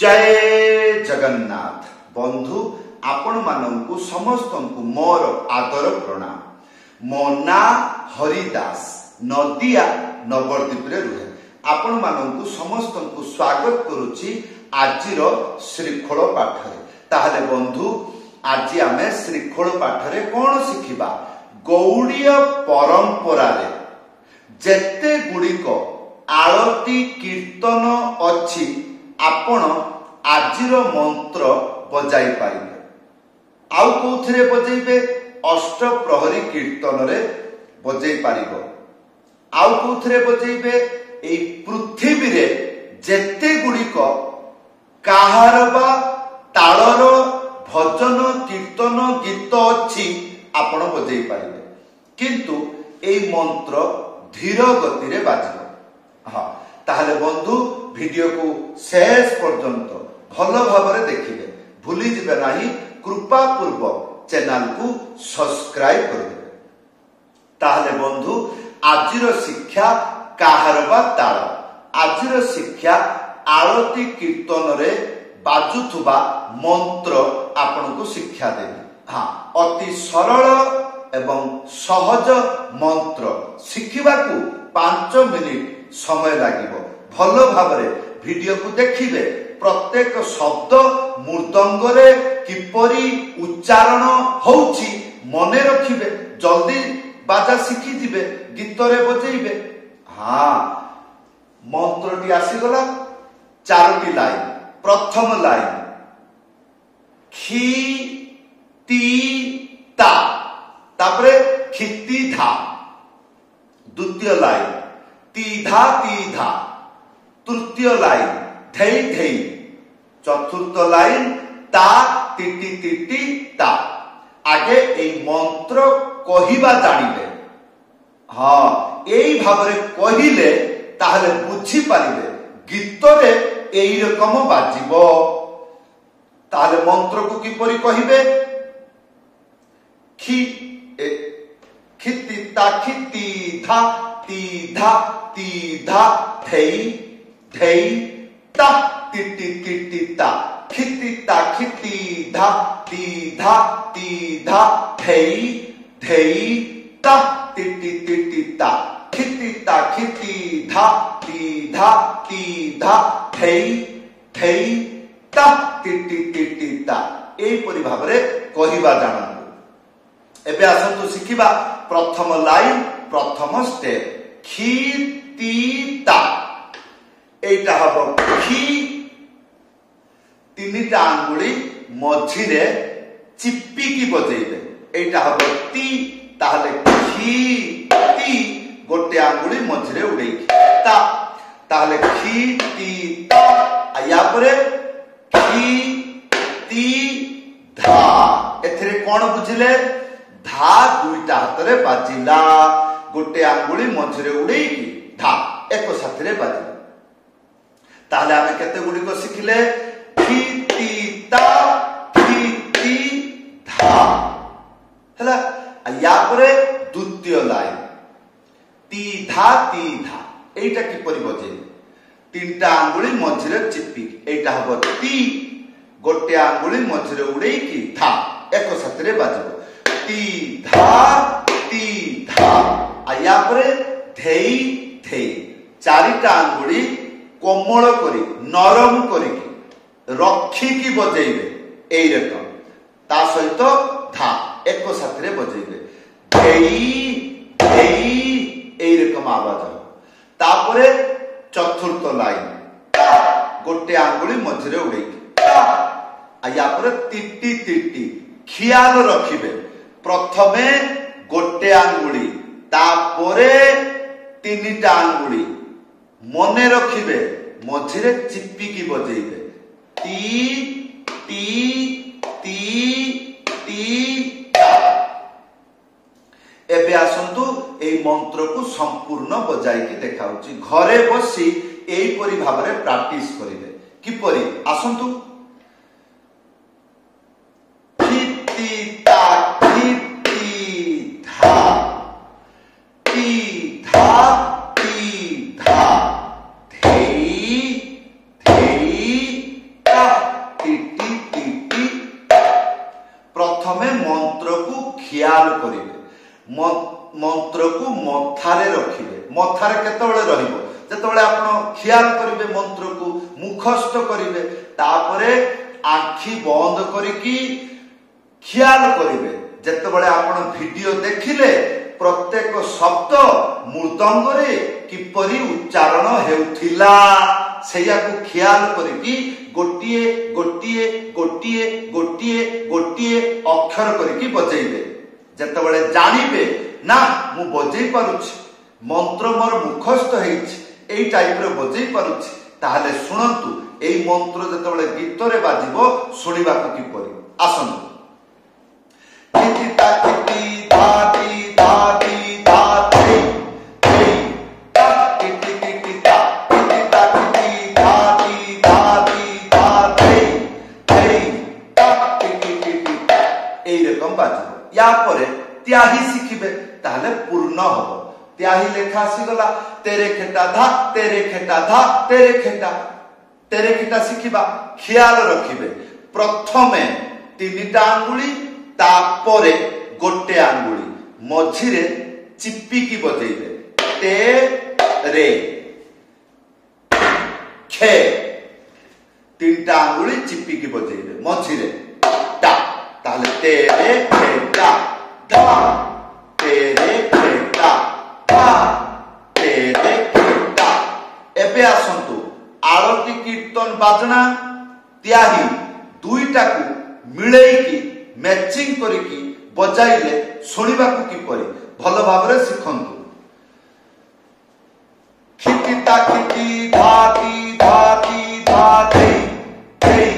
जय जगन्नाथ बंधु आपण मानू समस्त मोर आदर प्रणाम। मो ना हरिदास नदिया नवद्वीप रुहे। आपण मानू समस्त स्वागत करुच्ची आजिर श्रीखोल पाठरे। ताहले बंधु आज आम श्रीखोल पाठरे कौन शिखिबा? गौड़ीय परंपरा रे जेते गुड़िक आलती कीर्तन अच्छी आपण आजिर मंत्र बजाई पारिबे। आउ कोथिरे बजेबे? अष्ट प्रहरी कीर्तन रे बजाई पारिबो। आउ कोथिरे बजेबे? एई पृथ्वी रे जेते गुड़िक काहार बा तालर भजन कीर्तन गीत अच्छी आपण बजाई पारिबे। किंतु एई मंत्र धीर गति रे बाजिबो। हाँ ताहले बंधु वीडियो को शेष पर्यंत भल भाव देखिए। भूली जिबे नाही कृपा पूर्वक चैनल को सब्सक्राइब कर देबे। ताहले बंधु आजिर शिक्षा काहार बा ताल। आजिर शिक्षा आलती कीर्तन रे बाजुथुबा मंत्र आपन को शिक्षा देबे। हाँ अति सरल एवं सहज मंत्र शिखिबा को 5 मिनिट समय लागिबो। भल भावरे वीडियो को देखिबे। प्रत्येक शब्द मृदंग रे किपरि उच्चारण होउची मने रखिबे। जल्दी बाजा शिखि दिबे, गीत रे बजेइबे। हाँ मंत्रटी आसीगला 4टी लाइन। प्रथम लाइन खी ती ता, तापरे खिती धा। द्वितीय लाइन तीधा तीधा। तृतीय लाइन धई धई। चतुर्थ लाइन ता तिटी तिटी ता। आगे ए मंत्र कहिबा जानिबे। हाँ एई भाबरे कहिले ताहले बुझी पारिबे गीत रे एई रकम बाजिबो। ताहले मंत्र को किपरि कहिबे? खिती ता खिती धा तीधा तीधा धई धई ता तिटी तिटी ता। खिती ता खिती धा तीधा तीधा धई धई ता तिटी तिटी ता। खिती ता खिती धा तीधा तीधा धई धई ता तिटी तिटी ता। एई परि भाबरे कहिबा जानंतु। एबे आसंतु शिखिबा प्रथम लाइन प्रथम स्टेप खीतीता। एटा हबो खी, तीनिटा आंगुली मझिरे चिप्पिकी बजेइबे। एटा हबो ती, ताहले खी ती गोटे आंगुली मझिरे उडेइकी ता। ताहले खी ती ता। या परे खी ती धा। एथिरे कोन बुझिले? धा दुईटा हातरे बाजिला। गोटे आंगुली मझिरे उडेइकी धा एक साथरे बाजिला। ताहले आमे केते गुडी को शिखिले? खीतीता खीती धा हला। या परे द्वितीय लाइन तीधा तीधा। एटा किपरि बजे? तीनटा आंगुली मझिरे चिप्पी। एटा हबो ती, गोटे आंगुली मझिरे उडेइकी धा एक साथरे बाजिबो। ती धा ती धा। या परे धेई धेई। 4टा आंगुली कोमल करी नरम करिकी रखिकी बजेइबे। एई रकम ता सहित धा एक साथरे बजेइबे। धेई धेई एई रकम आवाज। तापरे चतुर्थ लाइन गोटे आंगुली मझिरे उडेइकी। या परे तिटी तिटी। ख्याल रखिबे प्रथमे गोटे आंगुली तापरे 3टा आंगुली मने रखिबे मझिरे चिप्पिकी बजेइबे। ती ती ती ती ता। एबे आसंतु एई मंत्र को संपूर्ण बजाइकी देखाउची। घरे बसी एई परि भाबरे प्रैक्टिस करिवे। किपरि? आसंतु खिती ता खिती धा ती धा ती धा धेई धेई ता करिवे मंत्र को मथारे रखिवे मथारे केतबेले रहिबो जेतबेले आपण ख्याल करिवे मंत्र को मुखस्थ करिवे तापरे आखि बंद करिकी ख्याल करिवे जेतबेले आपण वीडियो देखिले प्रत्येक शब्द मृदंगरे किपरि उच्चारण हेउथिला सेया को ख्याल करिकी गोटिए गोटिए गोटिए गोटिए गोटिए अक्षर करिकी बजेइबे जेतबेले जानिबे ना मु बजेइ पारुछि मंत्र मोर मुखस्थ हेछि एई टाइप रे बजेइ पारुछि ताहले सुनंतु एई मंत्र जेतबेले गीत रे बाजिबो सुनिबा को किपरि आसंतु किति ता किति धाती धाती धाती तेई ता किति किति ता किति धाती धाती धाती तेई ता किति किति एई रकम बाजिबो या परे त्याही शिखिबे ताहले पूर्ण हबो त्याही लेखा आसी गला तेरे खेटा धा तेरे खेटा धा तेरे खेटा शिखिबा ख्याल रखिबे प्रथमे तीनटा आंगुली तापरे गोटे आंगुली मझिरे चिप्पी की बजेइबे ते रे खे तीनटा आंगुली चिप्पी की बजेइबे मझिरे टा ताले तेरे खेटा धा तेरे खेटा धा तेरे खेटा एबे आसंतु आरती कीर्तन बाजना त्याही दुईटा को मिलेकी मैचिंग करिकी बजाइले सुनिबा को किपरि भल भाबरे सिखंतु खिति ता खिति धाती धाती धाती तेई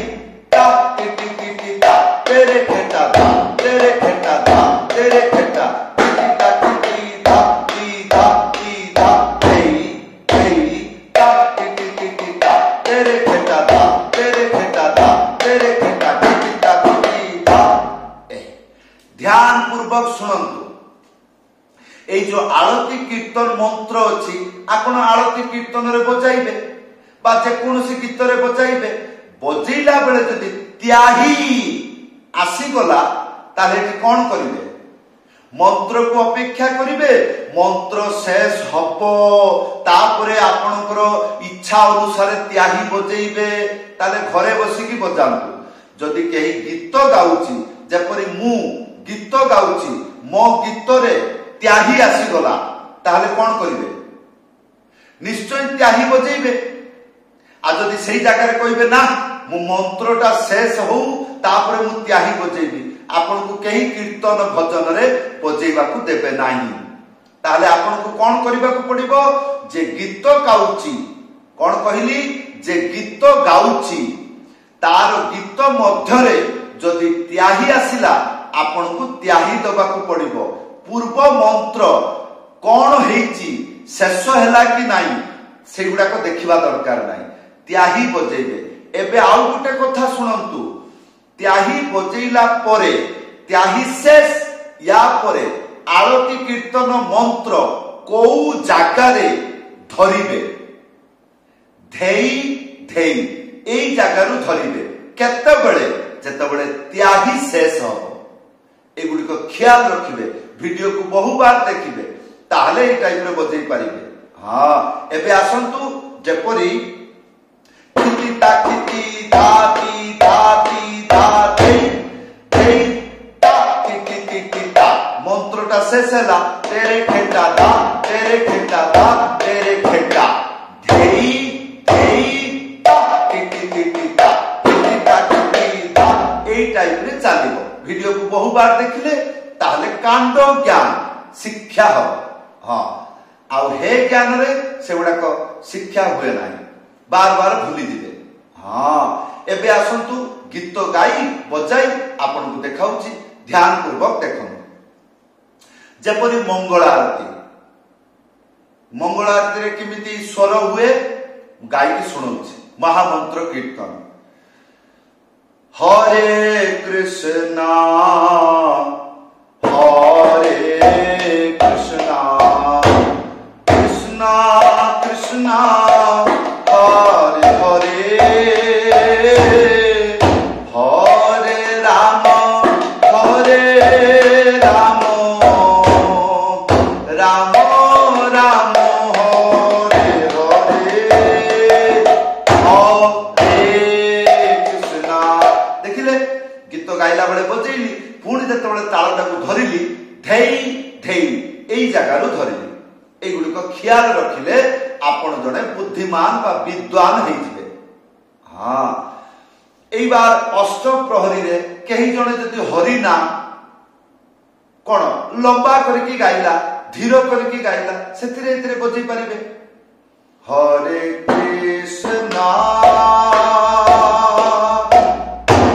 ता किति किति ता तेरे खेटा धा तेरे खेटा धा तेरे खेटा खिति ता खिति धाती धाती धा तेई तेई ता किति किति ता तेरे खेटा धा तेरे खेटा धा तेरे खेटा किति ता किति धा ध्यान पूर्वक सुनंतु ए जो आरती कीर्तन मंत्र अछि आपण आरती कीर्तन रे बजाइबे बा जे कोनोसी गीत रे बजाइबे बजेइला बेले जदि त्याही आसी गला ताले कोन करिवे मंत्र को अपेक्षा करिवे मंत्र शेष हबो तापरे आपनकर इच्छा अनुसार त्याही बजेइबे ताले घरे बसी की बजांतु जदि केही गीत गाउची जेपरि मु गीत गाउची मो गीत रे त्याही आसी गला ताहले कोन करिवे निश्चय त्याही बजेइबे आ जदि सेही जागा रे कहिबे ना मु मंत्रटा शेष हो तापरे मु त्याही बजेइबी आपन को केही कीर्तन भजन रे बजेइबा को देबे नाही ताहले आपन को कोन करिबा को पड़िबो जे गीत गाउची कोन कहिली जे गीत गाउची तार गीत मध्य रे जदि त्याही आसिला आपन को त्याही दबा को पड़िबो पूर्व मंत्र कोन हेची शेष हैला कि नाही सेगुडा को देखिबा दरकार नाही त्याही बजेइबे एबे आउ गुटे कथा सुनंतु त्याही बजेइला परे त्याही शेष या परे आरती कीर्तन मंत्र को जागा रे धरिबे धेई धेई एई जागा रु धरिबे केते बेले जेते बेले त्याही शेष हो एगुडी को ख्याल रखिबे वीडियो को बहु बार देखिबे ताहले ए टाइप रे बजेई पारिबे हां एबे आसंतु जेपरी किति ता किति धाती धाती धाती तेई ता किति किति ता मंत्रटा शेष हैला तेरे खेटा धा तेरे खेटा धा तेरे खेटा धेई धेई ता किति किति ता किति ता किति ता ए टाइप रे चालिबो वीडियो को बहु बार देखिले ताहले कांड ज्ञान शिक्षा हो हां आ हे ज्ञान रे सेगुडा को शिक्षा हुए नाही बार बार भूली दिबे हां एबे आसंतु गीत गाई बजाई आपन को देखाउची ध्यान पूर्वक देखन जेपरि मंगल आरती रे किमिति स्वर हुए गाई की सुनौची महामंत्र कीर्तन हरे कृष्णा कृष्णा कृष्णा हरे हरे हरे राम गाइला बेले बजेइली पुणी जेतेबेले तालटाकू धरिली धेई धेई एई जगारू धरिली एगुड़िक ख्याल रखिले आपण जड़े बुद्धिमान बा विद्वान होइजिबे। हाँ एई बार अष्टम प्रहरी रे कहीं जड़े जदि हरि नाम कौन लंबा करके गाइला धीर करके गाइला सेथिरे एथिरे बजै परिबे हरे कृष्णा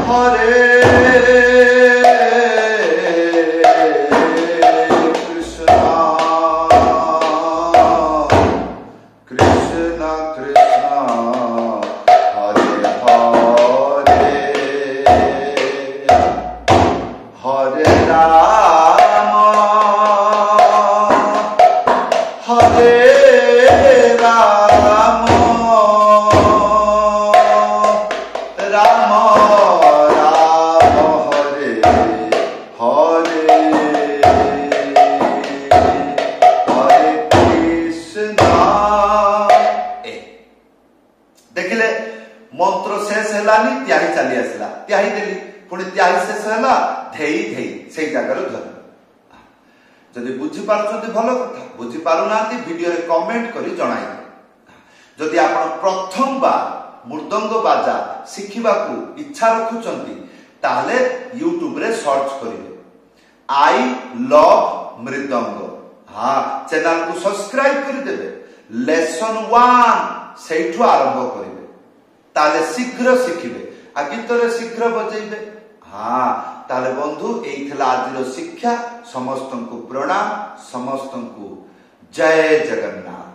हरे मंत्र शेष हेलानी त्याही चली आसला त्याही देली पुणी त्याही शेष हेला धेई धेई सेई जगार धर जदि बुझी पारुछंती भलो कथा बुझी पारु नांती वीडियो रे कमेंट करी जणाई जदि आपण प्रथम बार मृदंग बाजा शिखिबाकू इच्छा रखुचंती ताले YouTube रे सर्च करिवे आई लव मृदंग। हाँ चैनल को सब्सक्राइब करि देबे लेसन 1 सेठु आरंभ करिवे ताले शीघ्र शिखिबे आ गीतरे शीघ्र बजेइबे। हाँ ताले बंधु एई थला आजिर शिक्षा समस्तंकु प्रणाम समस्तंकु जय जगन्नाथ।